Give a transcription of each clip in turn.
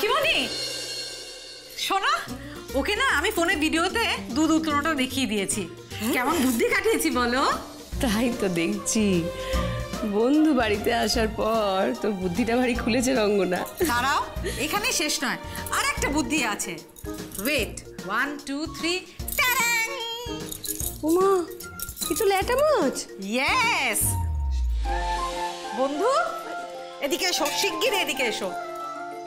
কাকিমণি শোনো, ওকে না আমি ফোনে ভিডিওতে দুধ উতলানোটা দেখিয়ে দিয়েছি। কেমন বুদ্ধি কাটিয়েছি বলো? তাই তো দেখছি, বন্ধু বাড়িতে আসার পর তোর বুদ্ধিটা ভারী খুলেছে রঙ্গনা। দাঁড়াও, এখানে শেষ নয়, আর একটা বুদ্ধি আছে। ওয়েট, 1 2 3 টাড়াং! ওমা, এ তো ল্যাটা মাছ। ইয়েস বন্ধু, এদিকে এসো, শিগগির এদিকে এসো।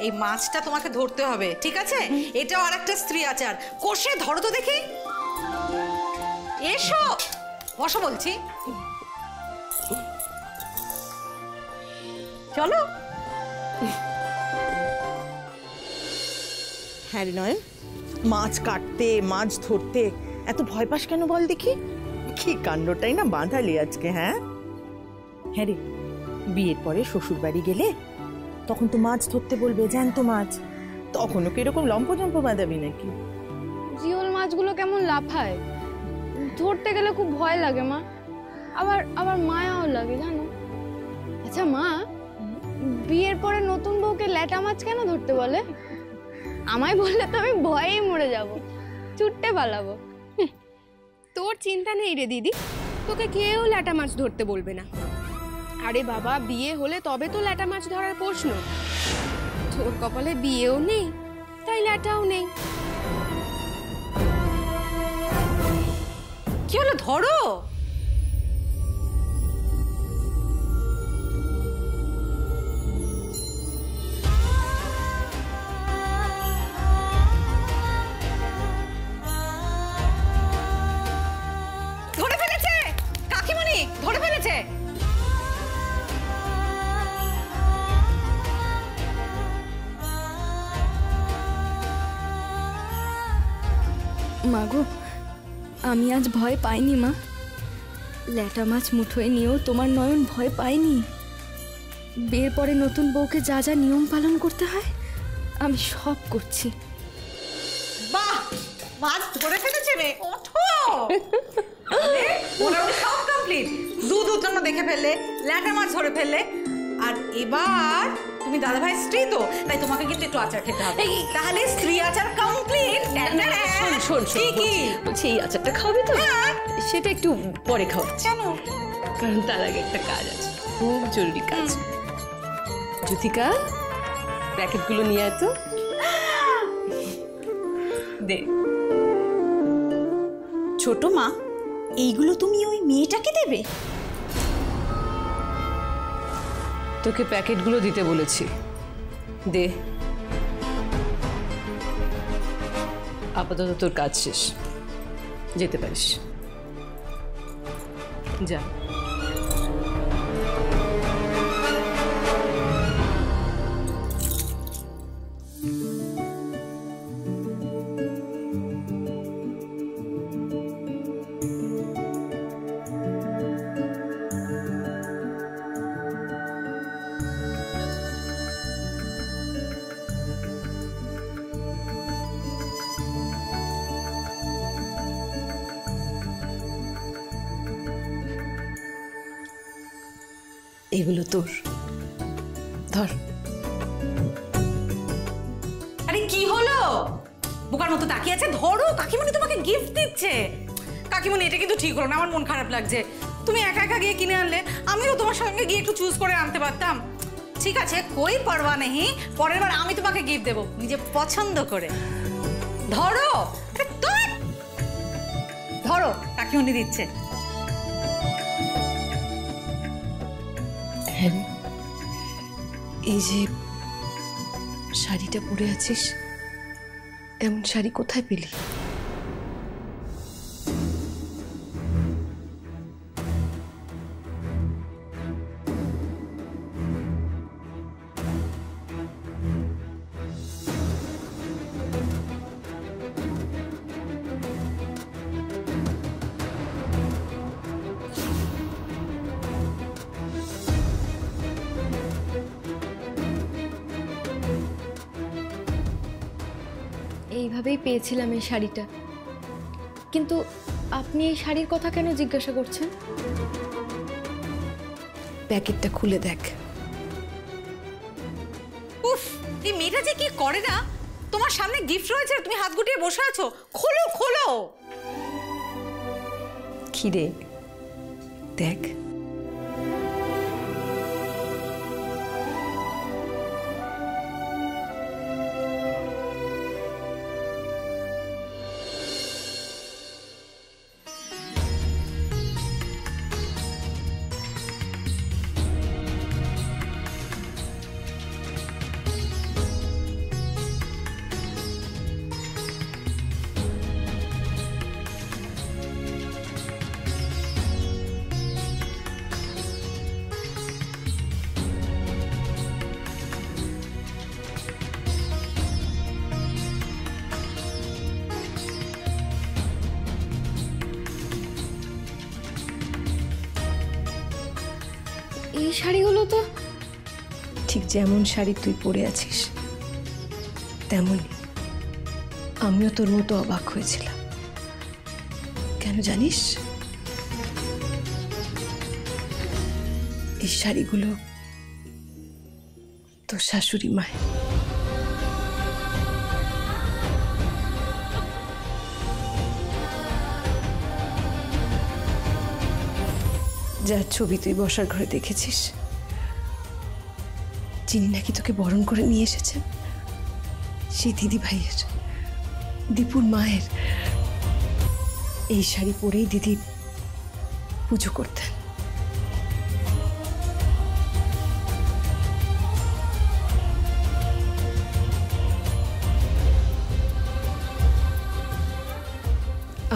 এই মাছটা তোমাকে ধরতে হবে, ঠিক আছে? এটাও আর একটা স্ত্রী আচার, কষে ধরো তো দেখি। এসো, বসো বলছি। চলো। হ্যাঁ রে নয়ন, মাছ কাটতে মাছ ধরতে এত ভয় পাস কেন বল দেখি? কি কাণ্ডটাই না বাঁধালি আজকে। হ্যাঁ হ্যাঁ রে, বিয়ের পরে শ্বশুর বাড়ি গেলে তখন তো মাছ ধরতে বলবে, জ্যান্ত মাছ, তখনও কি এরকম লম্পজম্প বাঁধাবি নাকি? জিওল মাছগুলো কেমন লাফায়, ধরতে গেলে খুব ভয় লাগে মা, আবার আবার মায়াও লাগে জানো। আচ্ছা মা, বিয়ের পরে নতুন বউকে ল্যাটা মাছ কেন ধরতে বলে? আমায় বললে তো আমি ভয়েই মরে যাব, ছুটতে পালাবো। তোর চিন্তা নেই রে দিদি, তোকে কেউ ল্যাটা মাছ ধরতে বলবে না। আরে বাবা, বিয়ে হলে তবে তো ল্যাটা মাছ ধরার প্রশ্ন। তোর কপালে বিয়েও নেই, তাই ল্যাটাও নেই। কি হলো, ধরো। ধরে ফেলেছে কাকিমণি, ধরে ফেলেছে। মাগো, আমি আজ ভয় পাইনি মা। ল্যাটা মাছ মুঠোয় নিয়েও তোমার নয়ন ভয় পাইনি। বিয়ের পরে নতুন বউকে যা যা নিয়ম পালন করতে হয় আমি সব করছি। বাহ, মাছ ধরে ফেলেছে রে, ওঠো। ওরা সব কমপ্লিট, দুধ উতলানো দেখে ফেললে, ল্যাটা মাছ ধরে ফেললে, আর এবার তুমি দাদা ভাই স্ত্রী তো, তাই তোমাকে কিন্তু একটু আচার খেতে হবে। তাহলে স্ত্রী আচার কমপ্লিট। শোন শোন, বলছি এই আচারটা খাওয়াবি তো? সেটা একটু পরে খাওয়াচ্ছি। কেন? কারণ তার আগে একটা কাজ আছে, খুব জরুরি কাজ। জ্যোতিকা, প্যাকেটগুলো নিয়ে আয় তো। দে। ছোট মা, এইগুলো তুমি ওই মেয়েটাকে দেবে? তোকে প্যাকেটগুলো দিতে বলেছি, দে। আপাতত তোর কাজ শেষ, যেতে পারিস, যা। এগুলো তোর, ধর। আরে কি হলো, বোকার মতো তাকিয়ে আছে? ধরো, কাকিমণি তোমাকে গিফট দিচ্ছে। কাকিমণি, এটা কিন্তু ঠিক হলো না, আমার মন খারাপ লাগছে। তুমি একা একা গিয়ে কিনে আনলে, আমিও তোমার সঙ্গে গিয়ে একটু চুজ করে আনতে পারতাম। ঠিক আছে, কোই পরোয়া নেই, পরের বার আমি তোমাকে গিফট দেবো নিজে পছন্দ করে। ধরো, ধরো, কাকিমণি দিচ্ছে। হ্যাঁ, এই যে শাড়িটা পরে আছিস, এমন শাড়ি কোথায় পেলি? এইভাবেই পেয়েছিলাম এই শাড়িটা, কিন্তু আপনি এই শাড়ির কথা কেন জিজ্ঞাসা করছেন? প্যাকেটটা খুলে দেখ। উফ, এই মেয়েটা মেয়েটা যে কি করে না, তোমার সামনে গিফট রয়েছে, তুমি হাত গুটিয়ে বসে আছো, খোলো খোলো। কি রে, দেখ এই শাড়িগুলো তো ঠিক যেমন শাড়ি তুই পরে আছিস তেমনই আমিও তোর মতো অবাক হয়েছিলাম। কেন জানিস? এই শাড়িগুলো তোর শাশুড়ি মায়ের। যার ছবি তুই বসার ঘরে দেখেছিস, যিনি নাকি তোকে বরণ করে নিয়ে এসেছেন, সেই দিদি ভাইয়ের, দীপুর মায়ের। এই শাড়ি পরেই দিদি পুজো করতেন।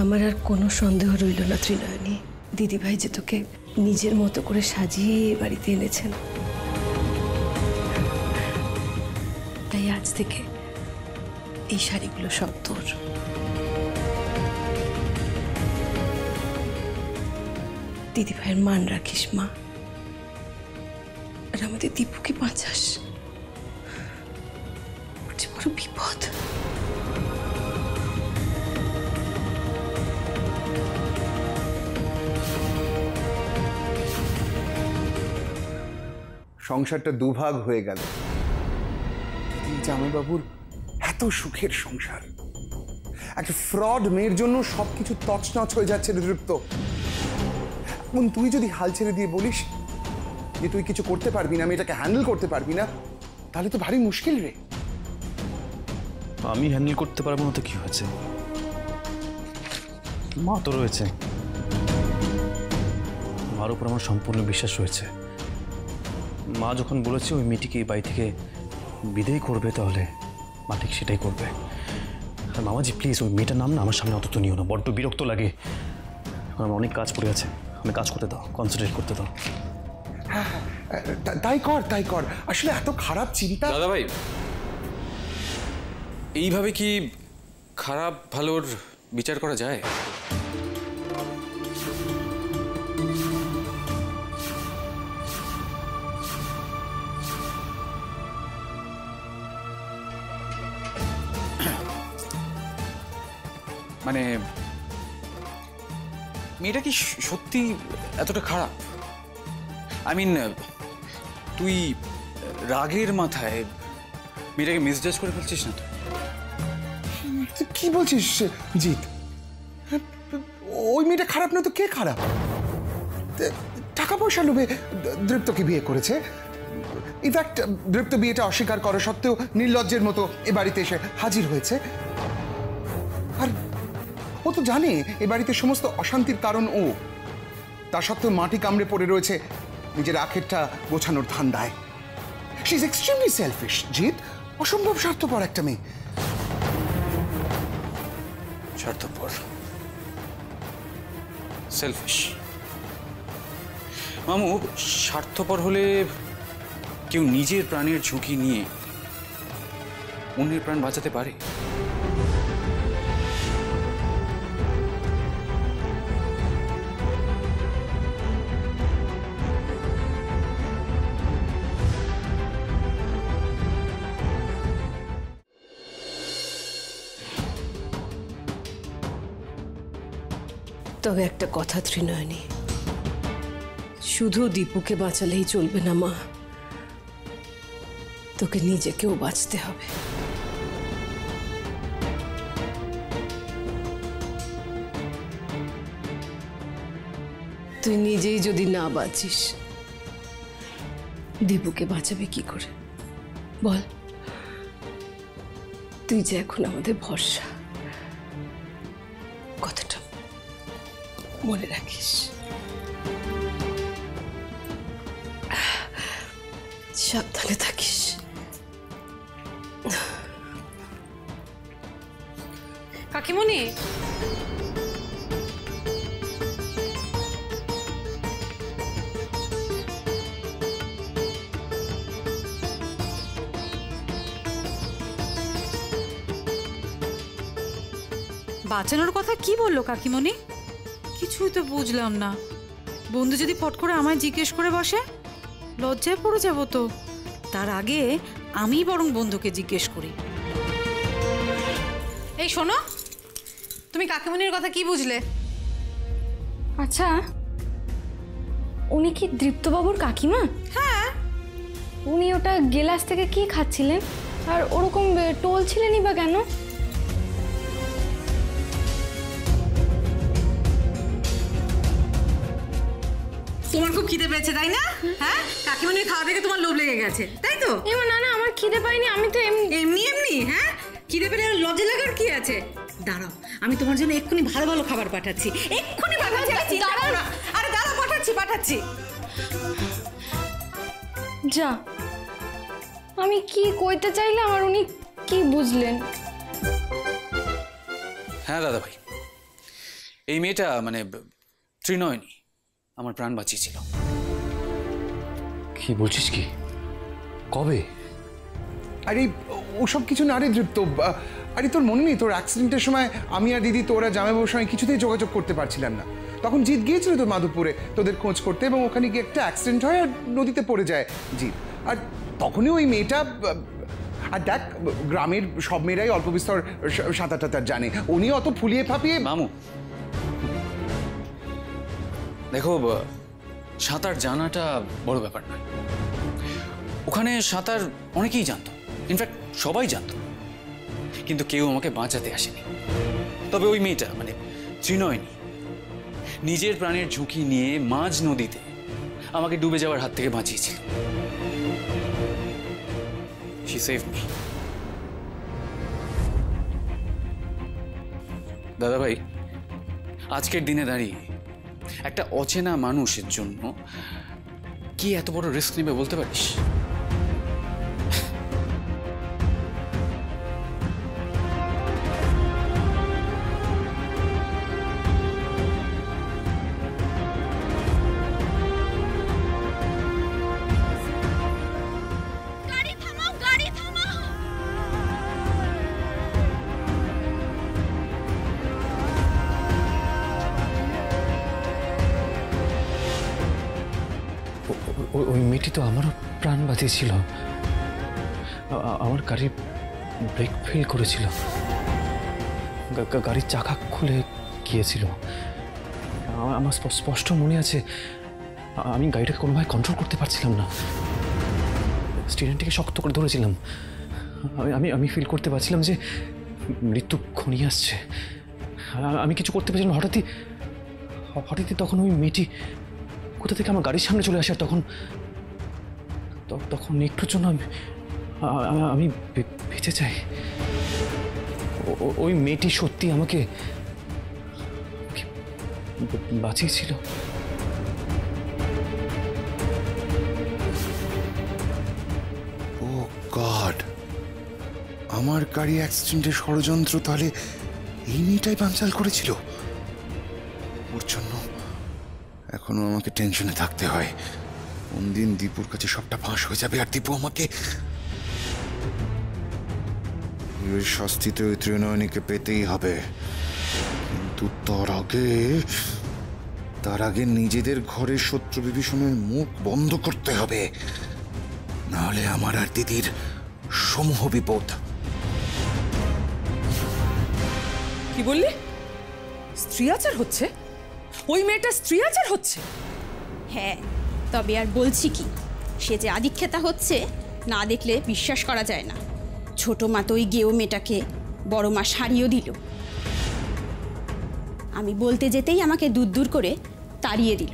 আমার আর কোনো সন্দেহ রইল না ত্রিনয়নী, দিদিভাই যে তোকে নিজের মতো করে সাজিয়ে বাড়িতে এনেছেন। তাই আজ থেকে এই শাড়িগুলো সব তোর। দিদিভাইয়ের মান রাখিস মা, আর আমাদের দীপুকে বাঁচাস। ওর যে বড় বিপদ। সংসারটা দুভাগ হয়ে গেল। জামাইবাবুর এত সুখের সংসার, একটা ফ্রড মেয়ের জন্য সবকিছু তছনছ হয়ে যাচ্ছে দৃপ্ত। এবং তুই যদি হাল ছেড়ে দিয়ে বলিস যে তুই কিছু করতে পারবি না, মেয়েটাকে হ্যান্ডেল করতে পারবি না, তাহলে তো ভারী মুশকিল রে। আমি হ্যান্ডেল করতে পারবো না তো কি হয়েছে? মা তো রয়েছে, মার উপর আমার সম্পূর্ণ বিশ্বাস রয়েছে। মা যখন বলেছে ওই মেয়েটিকে এই বাড়ি থেকে বিদায় করবে, তাহলে মা ঠিক সেটাই করবে। আর মামাজি প্লিজ ওই মেয়েটার নাম না আমার সামনে অত নিও না, বড্ড বিরক্ত লাগে। এখন আমার অনেক কাজ পড়ে আছে, আমি কাজ করতে দাও, কনসেন্ট্রেট করতে দাও। হ্যাঁ হ্যাঁ, তাই কর তাই কর। আসলে এত খারাপ চিন্তা। দাদা ভাই, এইভাবে কি খারাপ ভালোর বিচার করা যায়? মানে মেয়েটা কি সত্যি এতটা খারাপ? আই মিন, তুই রাগের মাথায় মেয়েটাকে মিসজাজ করে ফেলছিস না তো? তুই কি বলছিস জিৎ? ওই মেয়েটা খারাপ না তো কে খারাপ? টাকা পয়সা লোভে দৃপ্তকে বিয়ে করেছে। ইনফ্যাক্ট দৃপ্ত বিয়েটা অস্বীকার করা সত্ত্বেও নির্লজ্জের মতো এ বাড়িতে এসে হাজির হয়েছে। আর ও তো জানে এ বাড়িতে সমস্ত অশান্তির কারণ ও। তা সত্ত্বেও মাটি কামড়ে পড়ে রয়েছে নিজের আখেরটা গোছানোর ধান্দায়। She is extremely selfish Jeet, অসম্ভব স্বার্থপর একটা মেয়ে। স্বার্থপর, সেলফিশ। মামু, স্বার্থপর হলে কেউ নিজের প্রাণের ঝুঁকি নিয়ে অন্যের প্রাণ বাঁচাতে পারে? তবে একটা কথা ত্রিনয়নী, শুধু দীপুকে বাঁচালেই চলবে না মা। তোকে নিজেকেও বাঁচতে হবে। তুই নিজেই যদি না বাঁচিস, দীপুকে বাঁচাবে কি করে বল? তুই যে এখন আমাদের ভরসা, কথাটা মনে রাখিস। সাবধানে থাকিস। কাকিমণি, বাঁচানোর কথা কি বললো কাকিমণি? কিছুই তো বুঝলাম না। বন্ধু যদি ফট করে আমায় জিজ্ঞেস করে বসে, লজ্জায় পড়ে যাব তো। তার আগে আমি বরং বন্ধুকে জিজ্ঞেস করি। এই শোনো, তুমি কাকিমণির কথা কি বুঝলে? আচ্ছা, উনি কি দৃপ্তবাবুর কাকিমা? হ্যাঁ। উনি ওটা গেলাস থেকে কি খাচ্ছিলেন আর ওরকম টলছিলেনই বা কেন? তোমার খুব খিদে পেয়েছে তাই না? হ্যাঁ, কাকিমণির খাওয়া দেখে তোমার লোভ লেগে গেছে তাই তো? না না, আমার খিদে পাইনি, আমি তো এমনি এমনি। হ্যাঁ, খিদে পেলে লজ্জা লাগার কি আছে? দাঁড়াও, আমি তোমার জন্য এক্ষুনি ভালো ভালো খাবার পাঠাচ্ছি। এক্ষুনি পাঠাচ্ছি। আরে দাঁড়াও, পাঠাচ্ছি। যা, আমি কি কইতে চাইলাম আর উনি কি বুঝলেন? হ্যাঁ দাদা ভাই, এই মেয়েটা মানে ত্রিনয়নী আমার প্রাণ বাঁচিয়েছিল। কি বলছিস কি? কবে? আরে ওসব কিছু না রে দৃপ্ত। আরে তোর মনে নেই তোর অ্যাক্সিডেন্টের সময় আমি আর দিদি তোরা জামাইবাবুর সঙ্গে কিছুতেই যোগাযোগ করতে পারছিলাম না। তখন জিৎ গিয়েছিল তোর মাধবপুরে তোদের খোঁজ করতে, এবং ওখানে গিয়ে একটা অ্যাক্সিডেন্ট হয় আর নদীতে পড়ে যায় জিৎ। আর তখনই ওই মেয়েটা, আর দেখ গ্রামের সব মেয়েরাই অল্প বিস্তর সাঁতার টাতার জানে, উনি অত ফুলিয়ে ফাঁপিয়ে। মামু দেখো, সাঁতার জানাটা বড় ব্যাপার নয়। ওখানে সাঁতার অনেকেই জানতো, ইনফ্যাক্ট সবাই জানতো, কিন্তু কেউ আমাকে বাঁচাতে আসেনি। তবে ওই মেয়েটা মানে ত্রিনয়নী নিজের প্রাণের ঝুঁকি নিয়ে মাঝ নদীতে আমাকে ডুবে যাওয়ার হাত থেকে বাঁচিয়েছিল। She saved me. দাদা ভাই, আজকের দিনে দাঁড়িয়ে একটা অচেনা মানুষের জন্য কি এত বড় রিস্ক নেবে বলতে পারিস? ওই মেয়েটি তো আমারও প্রাণ বাঁচিয়েছিল। আমার গাড়ির ব্রেক ফেল করেছিল, গাড়ির চাকা খুলে গিয়েছিল। আমার স্পষ্ট মনে আছে, আমি গাড়িটাকে কোনোভাবে কন্ট্রোল করতে পারছিলাম না, স্টিয়ারিংটাকে শক্ত করে ধরেছিলাম। আমি ফিল করতে পারছিলাম যে মৃত্যু ঘনিয়ে আসছে। আমি কিছু করতে পারছিলাম। হঠাৎই তখন ওই মেয়েটি কোথা থেকে আমার গাড়ির সামনে চলে আসে। আর তখন একটুর জন্য আমি বেঁচে যাই। ওই মেয়েটি সত্যি আমাকে বাঁচিয়েছিল। ও গড, আমার গাড়ি অ্যাক্সিডেন্টের ষড়যন্ত্র তাহলে এই মেয়েটাই বানচাল করেছিল। ওর জন্য এখনো আমাকে টেনশনে থাকতে হয়। কোন দিন দীপুর কাছে সবটা ফাঁস হয়ে যাবে আর দীপু আমাকে। এর শাস্তি তো ত্রিনয়নীকে পেতেই হবে, কিন্তু তার আগে নিজেদের ঘরের শত্রু বিভীষণের মুখ বন্ধ করতে হবে, নাহলে আমার আর দিদির সমূহ বিপদ। কি বললি? স্ত্রী আচার হচ্ছে? ওই মেয়েটা স্ত্রী আচার হচ্ছে? হ্যাঁ, তবে আর বলছি কি, সে যে আদিক্ষেতা হচ্ছে না দেখলে বিশ্বাস করা যায় না। ছোট মা তো ওই গেও মেয়েটাকে বড় মা সারিয়েও দিল। আমি বলতে যেতেই আমাকে দূর দূর করে তাড়িয়ে দিল।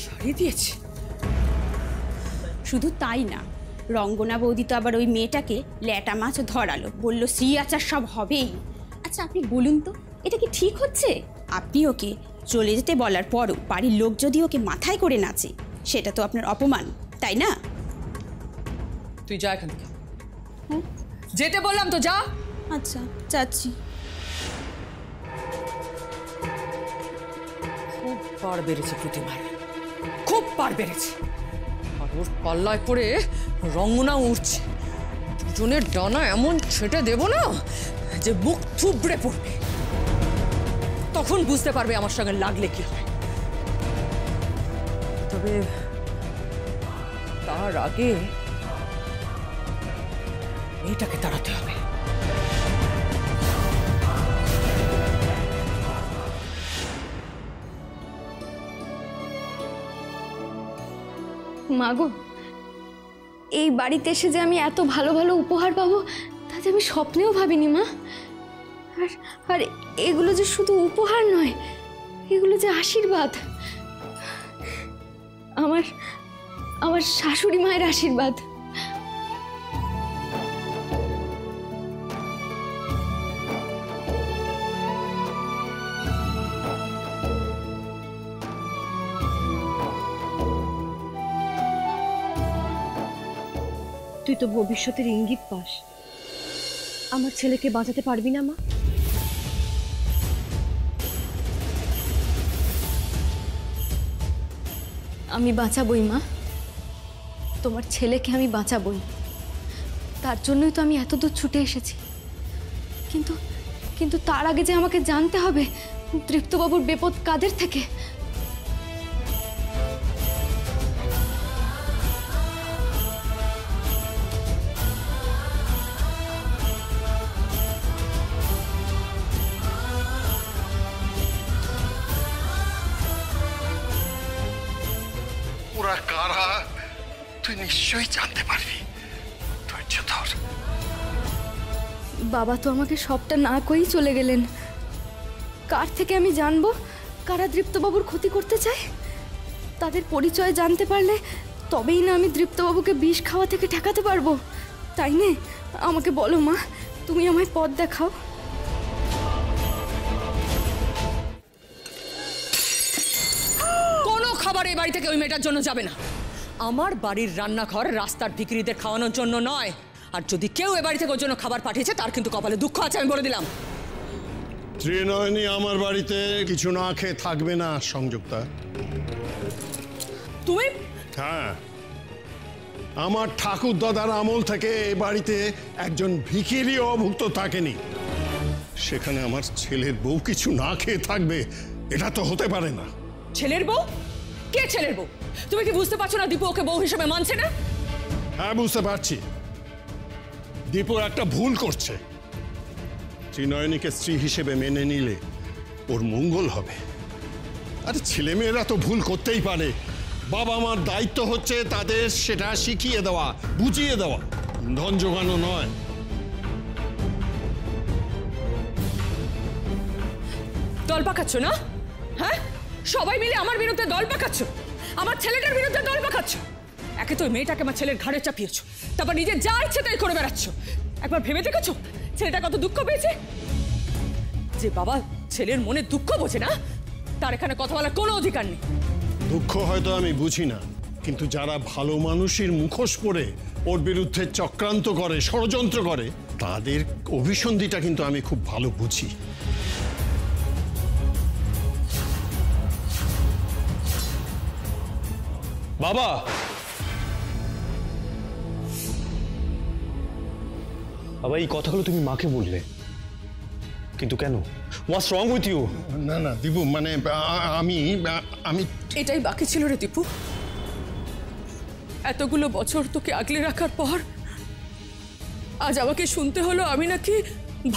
সারিয়ে দিয়েছে? শুধু তাই না, রঙ্গনা বৌদি তো আবার ওই মেয়েটাকে ল্যাটা মাছ ধরালো, বলল শ্রী আচার সব হবেই। আচ্ছা আপনি বলুন তো, এটা কি ঠিক হচ্ছে? আপনি ওকে চলে যেতে বলার পরও বাড়ির লোক যদি ওকে মাথায় করে নাচে, সেটা তো আপনার অপমান, তাই না? তুই যা এখান থেকে। যেতে বললাম তো, যা। আচ্ছা যাচ্ছি। খুব পার বেড়েছে প্রতিমার, খুব পার বেড়েছে। আর ওর পাল্লায় পড়ে রঙ্গনা উঠছে। দুজনের ডানা এমন ছেটে দেব না যে বুক থুবড়ে পড়বে। তখন বুঝতে পারবে আমার সঙ্গে লাগলে কি হয়। তবে তার আগে মেয়েটাকে তাড়াতে হবে। মাগো, এই বাড়িতে এসে যে আমি এত ভালো ভালো উপহার পাবো তা যে আমি স্বপ্নেও ভাবিনি মা। আর আর এগুলো যে শুধু উপহার নয়, এগুলো যে আশীর্বাদ, আমার আমার শাশুড়ি মায়ের আশীর্বাদ। তুই তো ভবিষ্যতের ইঙ্গিত পাস, আমার ছেলেকে বাঁচাতে পারবি না মা? আমি বাঁচাবই মা, তোমার ছেলেকে আমি বাঁচাবই। তার জন্যই তো আমি এত দূর ছুটে এসেছি। কিন্তু কিন্তু তার আগে যে আমাকে জানতে হবে তৃপ্তবাবুর বিপদ কাদের থেকে। ওরা কারা তুই নিশ্চয়ই জানতে পারবি, ধৈর্য ধর। বাবা তো আমাকে সবটা না করেই চলে গেলেন। কার থেকে আমি জানবো কারা দৃপ্তবাবুর ক্ষতি করতে চায়? তাদের পরিচয় জানতে পারলে তবেই না আমি দৃপ্তবাবুকে বিষ খাওয়া থেকে ঠেকাতে পারবো, তাই না? আমাকে বলো মা, তুমি আমায় পথ দেখাও। কোনো খাবার এই বাড়ি থেকে ওই মেয়েটার জন্য যাবে না। আমার বাড়ির রান্নাঘর রাস্তার ভিখিরিদের খাওয়ানোর জন্য নয়। আর যদি কেউ এ বাড়ি থেকে ওর জন্য খাবার পাঠিয়েছে তার কিন্তু কপালে দুঃখ আছে, আমি বলে দিলাম। ত্রিনয়নী আমার বাড়িতে কিছু না খেয়ে থাকবে না সংযুক্তা। তুমি? হ্যাঁ, আমার ঠাকুর দাদার আমল থেকে এ বাড়িতে একজন ভিখিরি অভুক্ত থাকেনি। সেখানে আমার ছেলের বউ কিছু না খেয়ে থাকবে, এটা তো হতে পারে না। ছেলের বউ? কে ছেলের বউ? তুমি কি বুঝতে পারছো না দীপু ওকে বউ হিসেবে মানছে না? হ্যাঁ বুঝতে পারছি, দীপু একটা ভুল করছে। ত্রিনয়নীকে স্ত্রী হিসেবে মেনে নিলে ওর মঙ্গল হবে। আরে ছেলেমেয়েরা তো ভুল করতেই পারে, বাবা মার দায়িত্ব হচ্ছে তাদের সেটা শিখিয়ে দেওয়া, বুঝিয়ে দেওয়া, ধন জোগানো নয়। দল পাকাচ্ছ না? হ্যাঁ, সবাই মিলে আমার বিরুদ্ধে দল পাকাচ্ছ, আমার ছেলেটার বিরুদ্ধে দল পাকাচ্ছ। একে তো মেয়েটাকে আমার ছেলের ঘাড়ে চাপিয়েছো, তারপর নিজে যা ইচ্ছে তাই করে বেড়াচ্ছ। একবার ভেবে দেখেছো ছেলেটা কত দুঃখ পেয়েছে? যে বাবা ছেলের মনে দুঃখ বোঝে না তার এখানে কথা বলার কোনো অধিকার নেই। দুঃখ হয়তো আমি বুঝি না, কিন্তু যারা ভালো মানুষের মুখোশ পরে ওর বিরুদ্ধে চক্রান্ত করে, ষড়যন্ত্র করে, তাদের অভিসন্ধিটা কিন্তু আমি খুব ভালো বুঝি। বাবা, বাবা এই কথাগুলো তুমি মাকে বললে, কিন্তু কেন? হোয়াটস রং উইথ ইউ? না না দীপু, মানে আমি এটাই বাকি ছিল রে দীপু। এতগুলো বছর তোকে আগলে রাখার পর আজ আমাকে শুনতে হলো আমি নাকি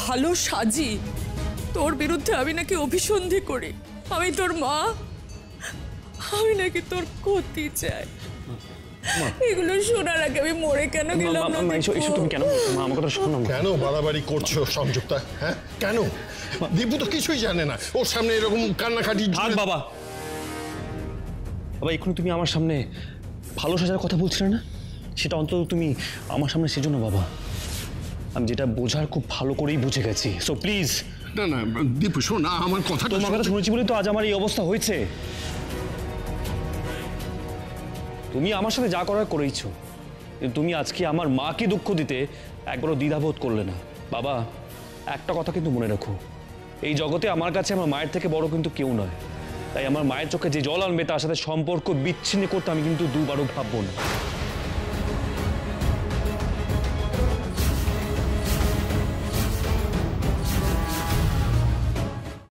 ভালো সাজি, তোর বিরুদ্ধে আমি নাকি অভিসন্ধি করি, আমি তোর মা, আমি নাকি তোর ক্ষতি চাই। এগুলো শোনার আগে আমি মরে কেন গেলাম না? এসো তুমি কেন মা আমার কথা শোনো। কেন বাড়াবাড়ি করছো সংযুক্তা? হ্যাঁ কেন? দীপু তো কিছুই জানে না, ওর সামনে এরকম কান্নাকাটি। থাক বাবা, বাবা এক্ষুনি তুমি আমার সামনে ভালো সাজার কথা বলছিলে না, সেটা অন্তত তুমি আমার সামনে সেজন্য বাবা আমি যেটা বোঝার খুব ভালো করেই বুঝে গেছি। So please. না না দীপু শোন, আমার কথা তোমার কথা শুনেছি বলে তো আজ আমার এই অবস্থা হয়েছে। তুমি আমার সাথে যা করার করেইছো, কিন্তু তুমি আজকে আমার মাকে দুঃখ দিতে একবারও দ্বিধাবোধ করলে না। বাবা একটা কথা কিন্তু মনে রাখো, এই জগতে আমার কাছে আমার মায়ের থেকে বড় কিন্তু কেউ নয়। তাই আমার মায়ের চোখে যে জল আনবে তার সাথে সম্পর্ক বিচ্ছিন্ন করতে আমি কিন্তু দুবারও ভাববো না।